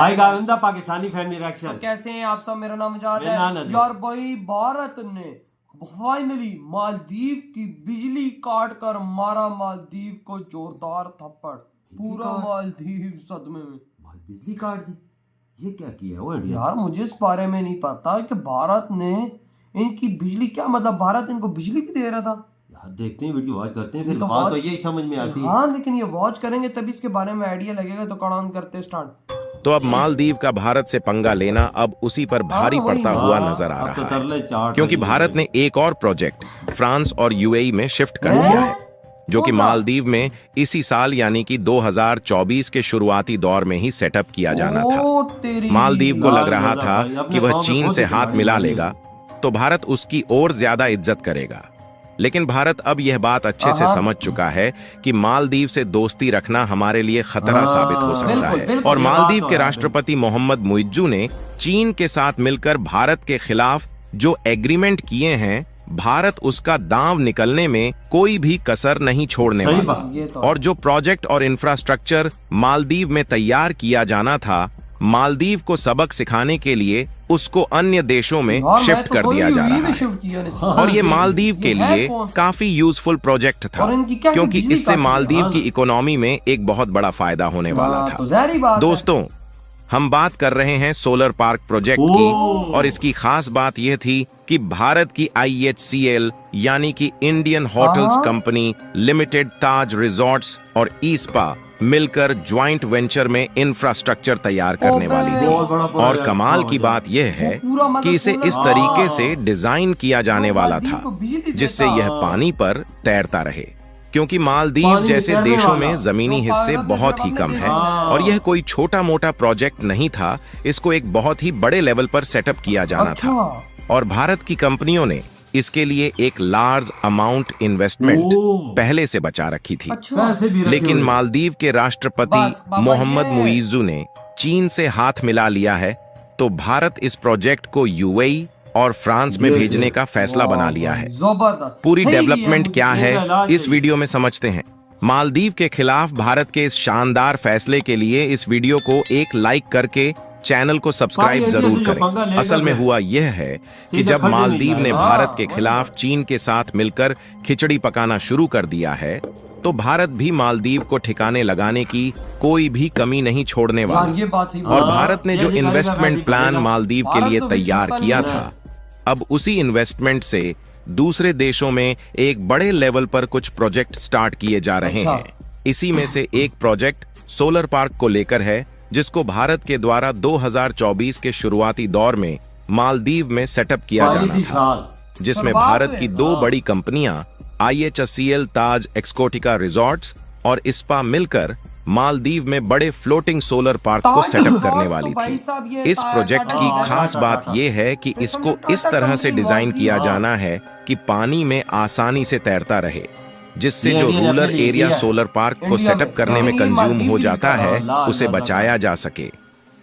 आएगा बंदा पाकिस्तानी फैमिली तो रिएक्शन। कैसे हैं आप सब? मेरा नाम मुजाहिद मेरा नाम है नदीम। यार भाई, भारत ने फाइनली मालदीव की बिजली काट कर मारा मालदीव को जोरदार थप्पड़। पूरा मालदीव सदमे में। भाई बिजली काट दी, ये क्या किया वो इंडिया? यार मुझे इस बारे में नहीं पता कि भारत ने इनकी बिजली, क्या मतलब भारत इनको बिजली भी दे रहा था? यार देखते हैं, वीडियो वॉच करते हैं, फिर तो बात तो watch- यही समझ में आती है। हाँ, लेकिन ये वॉच करेंगे तभी इसके बारे में आइडिया लगेगा। तो कड़ान करते स्टार्ट। तो अब मालदीव का भारत से पंगा लेना अब उसी पर भारी हाँ, वही पड़ता ना। हुआ नजर आ अब तो रहा तरले है, चाट क्योंकि रही है। भारत ने एक और प्रोजेक्ट फ्रांस और यूएई में शिफ्ट कर दिया है, जो कि मालदीव में इसी साल यानी कि 2024 के शुरुआती दौर में ही सेटअप किया जाना था। ओ तेरी। मालदीव को लग रहा यार था भाई, अपने कि वह गाँव में चीन खुद से ही हाथ भाई मिला भाई। लेगा तो भारत उसकी और ज्यादा इज्जत करेगा। लेकिन भारत अब यह बात अच्छे से समझ चुका है कि मालदीव से दोस्ती रखना हमारे लिए खतरा साबित हो सकता बिल्कुल, है। बिल्कुल। और ये बात मालदीव तो के है। राष्ट्रपति मोहम्मद मुइज्जू ने चीन के साथ मिलकर भारत के खिलाफ जो एग्रीमेंट किए हैं, भारत उसका दांव निकलने में कोई भी कसर नहीं छोड़ने सही वाला। बात। ये तो और जो प्रोजेक्ट और इंफ्रास्ट्रक्चर मालदीव में तैयार किया जाना था, मालदीव को सबक सिखाने के लिए उसको अन्य देशों में यार, मैं शिफ्ट तो कर कोई दिया जा यूएई रहा में है। शिफ्ट किया नहीं। और ये मालदीव के ये है लिए कौन? काफी यूजफुल प्रोजेक्ट था, और इनकी कैसे क्योंकि बिजली इससे काटी? मालदीव हाँ। की इकोनॉमी में एक बहुत बड़ा फायदा होने वाला हाँ, था। तो ज़ाहिर बात है। दोस्तों, हम बात कर रहे हैं सोलर पार्क प्रोजेक्ट की, और इसकी खास बात यह थी कि भारत की IHCL यानी कि इंडियन होटल्स हाँ। कंपनी लिमिटेड, ताज रिजॉर्ट्स और ईस्पा मिलकर ज्वाइंट वेंचर में इंफ्रास्ट्रक्चर तैयार करने ओबे। वाली बहुत थी। बड़ा और प्रोजेक्ट कमाल था की वो। बात यह है वो पूरा मतलब कि इसे सोलर- इस तरीके हाँ। से डिजाइन किया जाने वाला मालदीव था को बिजली जिससे देता। यह पानी पर तैरता रहे, क्योंकि मालदीव पानी में जैसे तैरने देशों वाला। में जमीनी जो हिस्से पागल बहुत देश ही में कम अपने है। देश में- और यह कोई छोटा मोटा प्रोजेक्ट नहीं था, इसको एक बहुत ही बड़े लेवल पर सेटअप किया जाना था। अच्छा। और भारत की कंपनियों ने इसके लिए एक लार्ज अमाउंट इन्वेस्टमेंट ओह। पहले से बचा रखी थी। अच्छा। पैसे भी रखे लेकिन हुए। मालदीव के राष्ट्रपति बस, बाबा, मोहम्मद ये- मुइज्जू ने चीन से हाथ मिला लिया है, तो भारत इस प्रोजेक्ट को यूएई और फ्रांस में ये भेजने देख। का फैसला बना लिया है। जबरदस्त। पूरी सही डेवलपमेंट है, क्या मुझे है, ये इलाज इस चाहिए। वीडियो में समझते हैं। मालदीव के खिलाफ भारत के इस शानदार फैसले के लिए इस वीडियो को एक लाइक करके चैनल को सब्सक्राइब सारी जरूर इंडिया से जो पंगा करें। लेगा असल में फिर हुआ यह है कि सीधा जब खड़े नहीं मालदीव ने जाएगा। भारत के हाँ, खिलाफ चीन के साथ मिलकर खिचड़ी पकाना शुरू कर दिया है, तो भारत भी मालदीव को ठिकाने लगाने की कोई भी कमी नहीं छोड़ने यार वाला। ये बात ही और हाँ, भारत ने ये जो दिखाएगा, इन्वेस्टमेंट वैसे प्लान करेगा। मालदीव के भारत लिए तो तैयार बिल्कुल किया नहीं था, अब उसी इन्वेस्टमेंट से दूसरे देशों में एक बड़े लेवल पर कुछ प्रोजेक्ट स्टार्ट किए जा रहे अच्छा। हैं। इसी में से एक प्रोजेक्ट सोलर पार्क को लेकर है, जिसको भारत के द्वारा 2024 के शुरुआती दौर में मालदीव में सेटअप किया जाना इसी था, साल जिसमें पर बात भारत है। की दो बड़ी कंपनियां IHCL ताज एक्सकोटिका रिजॉर्ट्स और इस्पा मिलकर मालदीव में बड़े फ्लोटिंग सोलर पार्क को ताज सेटअप रिजॉर्ट्स करने तो वाली भाई थी। साहब ये इस प्रोजेक्ट टाटा की हाँ, खास टाटा, बात टाटा। यह है कि तो इसको टाटा इस तरह से कंपनी डिजाइन मालदीव- किया हाँ। जाना है कि पानी में आसानी से तैरता रहे, जिससे ये जो इंडियन रूरल अपने लिए एरिया किया है। सोलर पार्क को इंडिया सेटअप में। करने में लेकिन ये कंज्यूम मालदीव हो की जाता भी है, ला- उसे ला- ला- बचाया जा सके,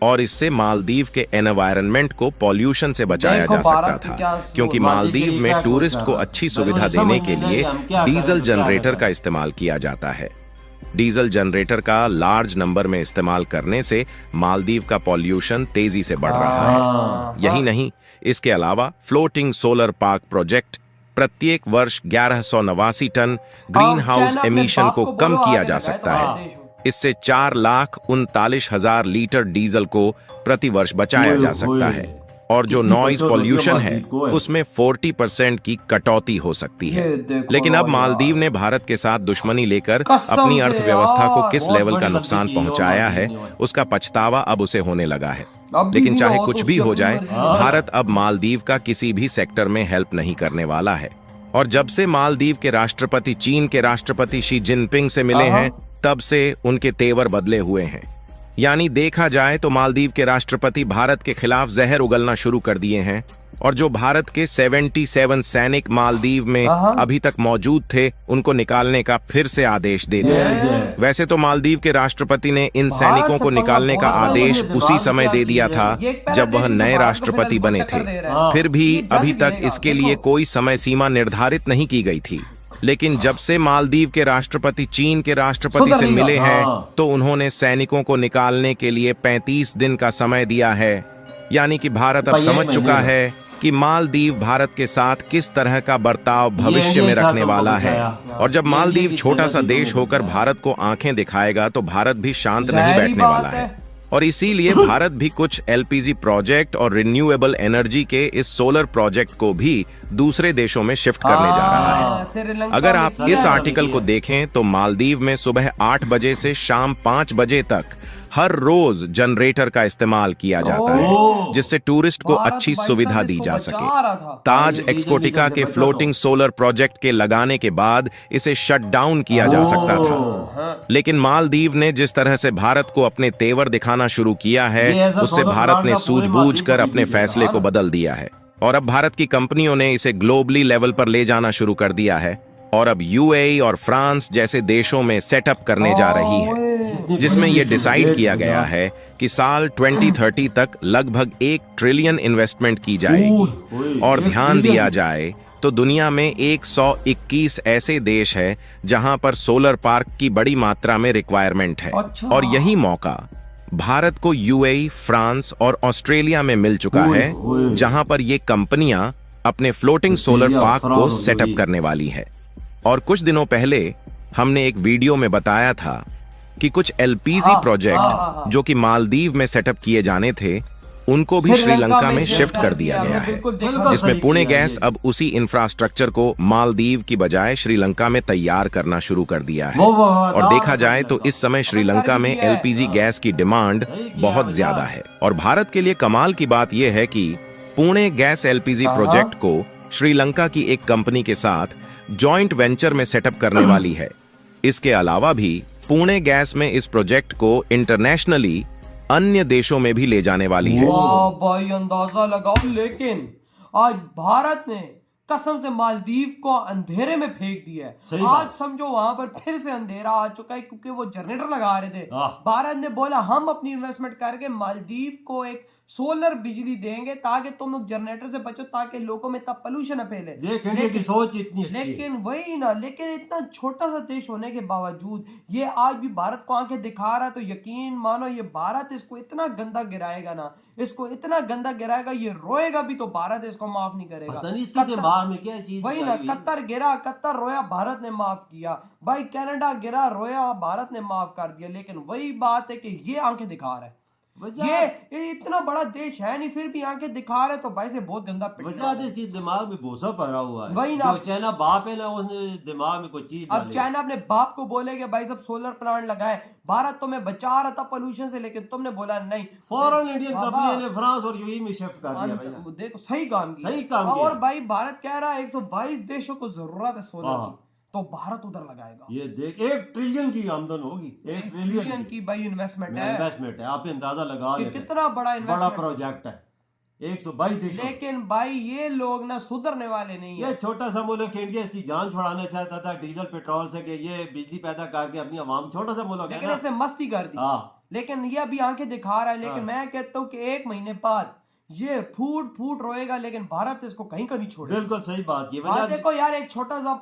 और इससे मालदीव के एनवायरनमेंट को पॉल्यूशन से बचाया देखो जा सकता भारत में क्या था, क्योंकि मालदीव के मालदीव लिए में क्या टूरिस्ट कुछ को कर रहा है। अच्छी मैं सुविधा मुझे देने समझ के नहीं आ लिए रहा, हम क्या करें, डीजल तो क्या जनरेटर करें? का इस्तेमाल किया जाता है। डीजल जनरेटर का लार्ज नंबर में इस्तेमाल करने से मालदीव का पॉल्यूशन तेजी से बढ़ रहा है। हाँ। यही नहीं, इसके अलावा फ्लोटिंग सोलर पार्क प्रोजेक्ट प्रत्येक वर्ष 1189 टन ग्रीन हाउस चाइना अपने एमिशन बाप को को कम बोलो किया आगे जा लगाए सकता तो है। हमारे देश में। इससे 4,39,000 लीटर डीजल को प्रति वर्ष बचाया जा सकता है, और जो कितनी नॉइज बचत होती है पॉल्यूशन है मालदीव को है। उसमें 40% की कटौती हो सकती है। ये देखो लेकिन अब ना मालदीव यार। ने भारत के साथ दुश्मनी लेकर कसम अपनी से अर्थव्यवस्था को यार, किस बहुत लेवल का बड़ी नुकसान गलती की है पहुंचाया है, मालदीव ने। उसका पछतावा अब उसे होने लगा है। अब भी लेकिन भी चाहे हो तो कुछ भी उसकी हो अपनी जाए, मर्जी है। भारत अब मालदीव का किसी भी सेक्टर में हेल्प नहीं करने वाला है। और जब से मालदीव के राष्ट्रपति चीन के राष्ट्रपति शी जिनपिंग से मिले हैं, तब से उनके तेवर बदले हुए हैं। यानी देखा जाए तो मालदीव के राष्ट्रपति भारत के खिलाफ जहर उगलना शुरू कर दिए हैं, और जो भारत के 77 सैनिक मालदीव में अभी तक मौजूद थे, उनको निकालने का फिर से आदेश दे दिया है। वैसे तो मालदीव के राष्ट्रपति ने इन सैनिकों को निकालने का आदेश उसी समय दे दिया था जब वह नए राष्ट्रपति बने थे। फिर भी अभी तक इसके लिए कोई समय सीमा निर्धारित नहीं की गई थी। लेकिन जब से मालदीव के राष्ट्रपति चीन के राष्ट्रपति सुधर से नहीं मिले रहा। हैं हाँ। तो उन्होंने सैनिकों को निकालने के लिए 35 दिन का समय दिया है। यानी कि भारत अब भाई, एक समझ महीने चुका में। है कि मालदीव भारत के साथ किस तरह का बर्ताव भविष्य में रखने वाला है। और जब मालदीव छोटा सा देश होकर भारत को आंखें दिखाएगा तो भारत भी शांत नहीं ज़ाहिर बैठने बात वाला है। है। और इसीलिए भारत भी कुछ एलपीजी प्रोजेक्ट और रिन्यूएबल एनर्जी के इस सोलर प्रोजेक्ट को भी दूसरे देशों में शिफ्ट करने जा रहा है। श्रीलंका अगर में आप किया इस है। आर्टिकल को देखें तो मालदीव में सुबह 8 बजे से शाम 5 बजे तक हर रोज जनरेटर का इस्तेमाल किया जाता है, जिससे टूरिस्ट को भारत अच्छी भाई सुविधा साहब दी इसको जा बचा सके। रहा था। ताज ये डीजल एक्सकोटिका डीजल से के बचा फ्लोटिंग सोलर प्रोजेक्ट के लगाने के बाद इसे शट डाउन किया जा सकता था, लेकिन मालदीव ने जिस तरह से भारत को अपने तेवर दिखाना शुरू किया है ये ऐसा उससे सोलर भारत प्लांट ने का पूरे सूझबूझ कर मालदीव को अपने बिजली फैसले देगा। को बदल दिया है और अब भारत की कंपनियों ने इसे ग्लोबली लेवल पर ले जाना शुरू कर दिया है और अब यूएई और फ्रांस जैसे देशों में सेटअप करने जा रही है, जिसमें यह डिसाइड किया गया है कि साल 2030 तक लगभग 1 ट्रिलियन इन्वेस्टमेंट की जाएगी। और ध्यान दिया जाए तो दुनिया में 121 ऐसे देश हैं जहां पर सोलर पार्क की बड़ी मात्रा में रिक्वायरमेंट है। अच्छा। और यही मौका भारत को यूएई, फ्रांस और ऑस्ट्रेलिया में मिल चुका है, जहां पर ये कंपनियां अपने फ्लोटिंग सोलर ऑस्ट्रेलिया, पार्क को फ्रांस और सेटअप यूएई। करने वाली है। और कुछ दिनों पहले हमने एक वीडियो में बताया था कि कुछ एलपीजी हाँ, प्रोजेक्ट जो कि मालदीव में सेटअप किए जाने थे उनको भी श्रीलंका में शिफ्ट कर दिया गया है, जिसमें पुणे गैस अब उसी इंफ्रास्ट्रक्चर को मालदीव की बजाय श्रीलंका में तैयार करना शुरू कर दिया है। और देखा जाए तो इस समय श्रीलंका में एलपीजी गैस की डिमांड बहुत ज्यादा है। और भारत के लिए कमाल की बात यह है कि पुणे गैस एलपीजी प्रोजेक्ट को श्रीलंका की एक कंपनी के साथ जॉइंट वेंचर में सेटअप करने वाली है। इसके अलावा भी पुणे गैस में इस प्रोजेक्ट को इंटरनेशनली अन्य देशों में भी ले जाने वाली है। वाह भाई, अंदाजा लगाओ। लेकिन आज भारत ने कसम से मालदीव को अंधेरे में फेंक दिया है। सही आज बात। समझो वहां पर फिर से अंधेरा आ चुका है क्योंकि वो जनरेटर लगा रहे थे। आह। भारत ने बोला हम अपनी इन्वेस्टमेंट करके मालदीव को एक सोलर बिजली देंगे ताकि तुम लोग जनरेटर से बचो, ताकि लोगों में तब पोल्यूशन न फैले। देख इंडिया की सोच इतनी अच्छी है। लेकिन वही ना, लेकिन इतना छोटा सा देश होने के बावजूद ये आज भी भारत को आंखें दिखा रहा है। तो यकीन मानो ये भारत इसको इतना गंदा गिराएगा ना, इसको इतना गंदा गिराएगा, ये रोएगा भी तो भारत इसको माफ नहीं करेगा। पता नहीं इसके दिमाग में क्या चीज वही ना, कतर गिरा, कतर रोया, भारत ने माफ किया। भाई कनाडा गिरा, रोया, भारत ने माफ कर दिया। लेकिन वही बात है कि ये आंखें दिखा रहा है। ये इतना बड़ा देश है नहीं, फिर भी आंखें दिखा रहे तो भाई से बहुत गंदा पिट रहा है। इसकी दिमाग में भूसा भरा हुआ है। वही ना। जो चाइना बाप है ना, उसने दिमाग में कोई चीज अब डाली। चाइना अपने बाप को बोलेगे भाई सब सोलर प्लांट लगाए, भारत तुम्हें बचा रहा था पोल्यूशन से, लेकिन तुमने बोला नहीं। फॉरेन इंडियन बाबा, कंपनी ने फ्रांस और यूएई में शिफ्ट कर दिया भैया। देखो सही काम किया। सही काम किया। और भाई भारत कह रहा है 122 देशों को जरूरत है सोलर हाँ। की, तो भारत उधर लगाएगा। ये देख 1 ट्रिलियन की आमदन होगी। 1 ट्रिलियन ट्रिलियन की भाई इन्वेस्टमेंट है इन्वेस्टमेंट है। आप अंदाजा लगा कि लेते हैं। कितना बड़ा बड़ा इन्वेस्टमेंट। प्रोजेक्ट है 122 देशों। लेकिन भाई ये लोग ना सुधरने वाले नहीं ये है। छोटा सा मुल्क इंडिया इसकी जान छुड़ाना चाहता था डीजल पेट्रोल से, कि ये बिजली पैदा करके अपनी आवाम, छोटा सा मुल्क है लेकिन ना। इसने मस्ती कर दी। हाँ, लेकिन ये अभी आंखें दिखा रहा है। लेकिन हाँ। मैं कहता हूँ कि 1 महीने बाद ये फूट फूट रोएगा, लेकिन भारत इसको कहीं का नहीं छोड़ेगा। बिल्कुल सही बात की आज वजह। देखो यार, एक छोटा सा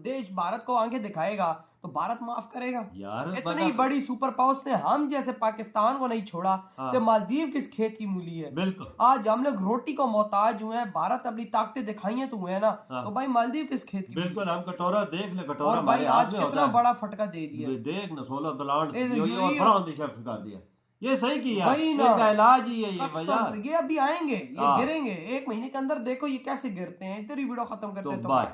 देश भारत को आंखें दिखाएगा तो भारत माफ करेगा। यार इतनी बड़ी सुपर पावर्स ने हम जैसे पाकिस्तान को नहीं छोड़ा, हाँ। तो मालदीव किस खेत की मूली है। बिल्कुल आज हम लोग रोटी को मोहताज हुए हैं, भारत अपनी ताकतें दिखाई है तो हुए है ना। हाँ। तो भाई मालदीव किस खेत की बिल्कुल। हम कटोरा देख ले, कटोरा और भाई हमारे आज हाथ में कितना होता है। बड़ा फटका दे दिया। देख ना, 16 प्लांट इस यूएई और यूएई फ्रांस ने शिफ्ट कर दिया। ये सही किया। वही ना। इनका इलाज ही है ये कसम वजह। से, ये अभी आएंगे, ये हाँ। गिरेंगे 1 महीने के अंदर। देखो ये कैसे गिरते हैं। इधर ही वीडियो खत्म करते तो हैं तो बाय।